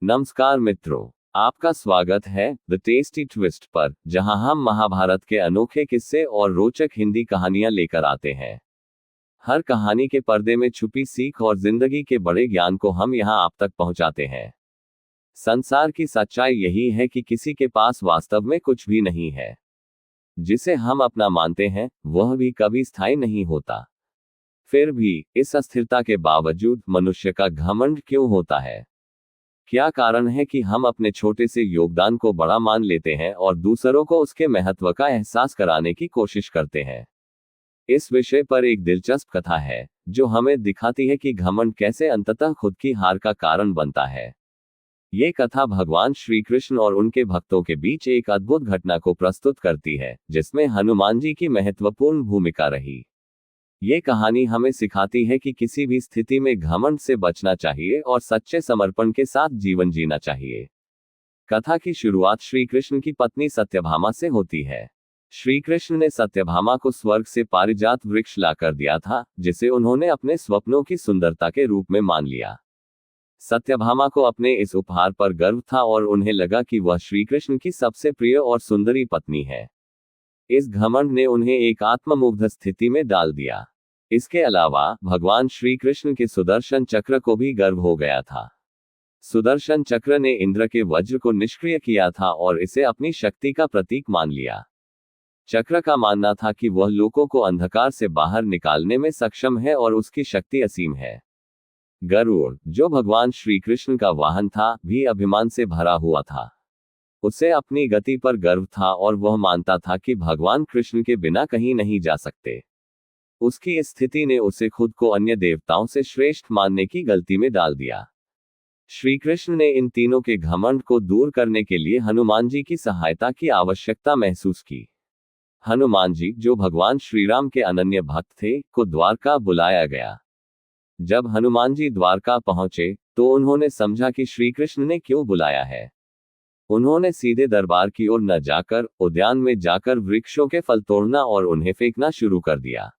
नमस्कार मित्रों, आपका स्वागत है द टेस्टी ट्विस्ट पर, जहां हम महाभारत के अनोखे किस्से और रोचक हिंदी कहानियां लेकर आते हैं। हर कहानी के पर्दे में छुपी सीख और जिंदगी के बड़े ज्ञान को हम यहां आप तक पहुंचाते हैं। संसार की सच्चाई यही है कि किसी के पास वास्तव में कुछ भी नहीं है। जिसे हम अपना मानते हैं, वह भी कभी स्थायी नहीं होता। फिर भी इस अस्थिरता के बावजूद मनुष्य का घमंड क्यों होता है? क्या कारण है कि हम अपने छोटे से योगदान को बड़ा मान लेते हैं और दूसरों को उसके महत्व का एहसास कराने की कोशिश करते हैं? इस विषय पर एक दिलचस्प कथा है, जो हमें दिखाती है कि घमंड कैसे अंततः खुद की हार का कारण बनता है। ये कथा भगवान श्री कृष्ण और उनके भक्तों के बीच एक अद्भुत घटना को प्रस्तुत करती है, जिसमें हनुमान जी की महत्वपूर्ण भूमिका रही। ये कहानी हमें सिखाती है कि किसी भी स्थिति में घमंड से बचना चाहिए और सच्चे समर्पण के साथ जीवन जीना चाहिए। कथा की शुरुआत श्री कृष्ण की पत्नी सत्यभामा से होती है। श्री कृष्ण ने सत्यभामा को स्वर्ग से पारिजात वृक्ष लाकर दिया था, जिसे उन्होंने अपने स्वप्नों की सुंदरता के रूप में मान लिया। सत्यभामा को अपने इस उपहार पर गर्व था और उन्हें लगा कि वह श्री कृष्ण की सबसे प्रिय और सुंदरी पत्नी है। इस घमंड ने उन्हें एक आत्ममुग्ध स्थिति में डाल दिया। इसके अलावा भगवान श्री कृष्ण के सुदर्शन चक्र को भी गर्व हो गया था। सुदर्शन चक्र ने इंद्र के वज्र को निष्क्रिय किया था और इसे अपनी शक्ति का प्रतीक मान लिया। चक्र का मानना था कि वह लोगों को अंधकार से बाहर निकालने में सक्षम है और उसकी शक्ति असीम है। गरुड़, जो भगवान श्री कृष्ण का वाहन था, भी अभिमान से भरा हुआ था। उसे अपनी गति पर गर्व था और वह मानता था कि भगवान कृष्ण के बिना कहीं नहीं जा सकते। उसकी स्थिति ने उसे खुद को अन्य देवताओं से श्रेष्ठ मानने की गलती में डाल दिया। श्री कृष्ण ने इन तीनों के घमंड को दूर करने के लिए हनुमान जी की सहायता की आवश्यकता महसूस की। हनुमान जी, जो भगवान श्री राम के अनन्य भक्त थे, को द्वारका बुलाया गया। जब हनुमान जी द्वारका पहुंचे, तो उन्होंने समझा कि श्री कृष्ण ने क्यों बुलाया है। उन्होंने सीधे दरबार की ओर न जाकर उद्यान में जाकर वृक्षों के फल तोड़ना और उन्हें फेंकना शुरू कर दिया।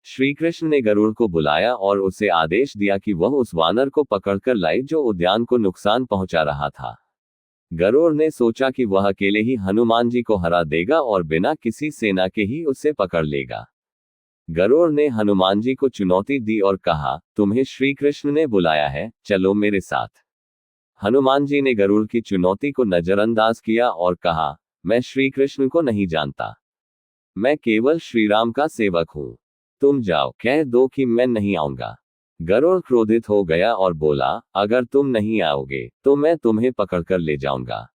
श्री कृष्ण ने गरुड़ को बुलाया और उसे आदेश दिया कि वह उस वानर को पकड़कर लाए जो उद्यान को नुकसान पहुंचा रहा था। गरुड़ ने सोचा कि वह अकेले ही हनुमान जी को हरा देगा और बिना किसी सेना के ही उसे पकड़ लेगा। गरुड़ ने हनुमान जी को चुनौती दी और कहा, तुम्हें श्री कृष्ण ने बुलाया है, चलो मेरे साथ। हनुमान जी ने गरुड़ की चुनौती को नजरअंदाज किया और कहा, मैं श्री कृष्ण को नहीं जानता। मैं केवल श्री राम का सेवक हूं। तुम जाओ, कह दो कि मैं नहीं आऊंगा। गरुड़ क्रोधित हो गया और बोला, अगर तुम नहीं आओगे तो मैं तुम्हें पकड़कर ले जाऊंगा।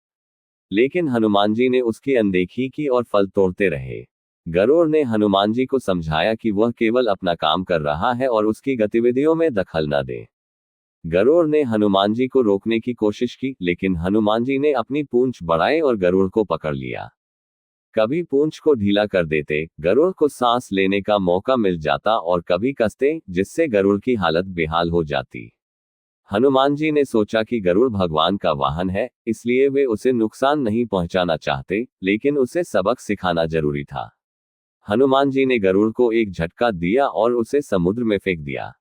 लेकिन हनुमान जी ने उसकी अनदेखी की और फल तोड़ते रहे। गरुड़ ने हनुमान जी को समझाया कि वह केवल अपना काम कर रहा है और उसकी गतिविधियों में दखल न दे। गरुड़ ने हनुमान जी को रोकने की कोशिश की, लेकिन हनुमान जी ने अपनी पूंछ बढ़ाई और गरुड़ को पकड़ लिया। कभी पूंछ को ढीला कर देते, गरुड़ को सांस लेने का मौका मिल जाता और कभी कसते, जिससे गरुड़ की हालत बेहाल हो जाती। हनुमान जी ने सोचा कि गरुड़ भगवान का वाहन है, इसलिए वे उसे नुकसान नहीं पहुंचाना चाहते, लेकिन उसे सबक सिखाना जरूरी था। हनुमान जी ने गरुड़ को एक झटका दिया और उसे समुद्र में फेंक दिया।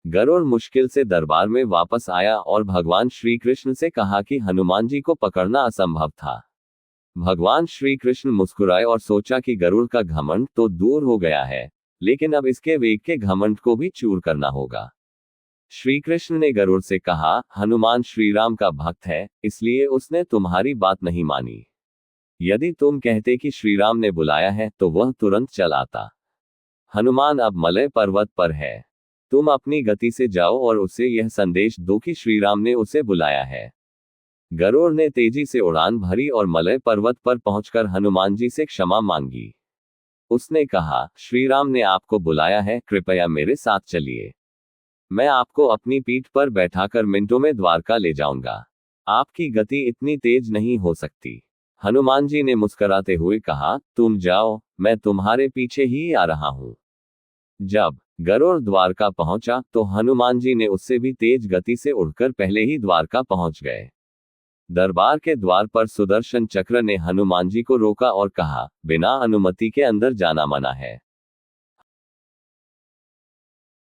गरुड़ मुश्किल से दरबार में वापस आया और भगवान श्री कृष्ण से कहा कि हनुमान जी को पकड़ना असंभव था। भगवान श्री कृष्ण मुस्कुराए और सोचा कि गरुड़ का घमंड तो दूर हो गया है, लेकिन अब इसके वेग के घमंड को भी चूर करना होगा। श्री कृष्ण ने गरुड़ से कहा, हनुमान श्री राम का भक्त है, इसलिए उसने तुम्हारी बात नहीं मानी। यदि तुम कहते कि श्री राम ने बुलाया है, तो वह तुरंत चल आता। हनुमान अब मलय पर्वत पर है। तुम अपनी गति से जाओ और उसे यह संदेश दो कि श्री राम ने उसे बुलाया है। गरुड़ ने तेजी से उड़ान भरी और मलय पर्वत पर पहुंचकर हनुमान जी से क्षमा मांगी। उसने कहा, श्री राम ने आपको बुलाया है, कृपया मेरे साथ चलिए। मैं आपको अपनी पीठ पर बैठाकर मिनटों में द्वारका ले जाऊंगा। आपकी गति इतनी तेज नहीं हो सकती। हनुमान जी ने मुस्कुराते हुए कहा, तुम जाओ, मैं तुम्हारे पीछे ही आ रहा हूं। जब गरुड़ द्वारका पहुंचा, तो हनुमान जी ने उससे भी तेज गति से उड़कर पहले ही द्वारका पहुंच गए। दरबार के द्वार पर सुदर्शन चक्र ने हनुमान जी को रोका और कहा, बिना अनुमति के अंदर जाना मना है।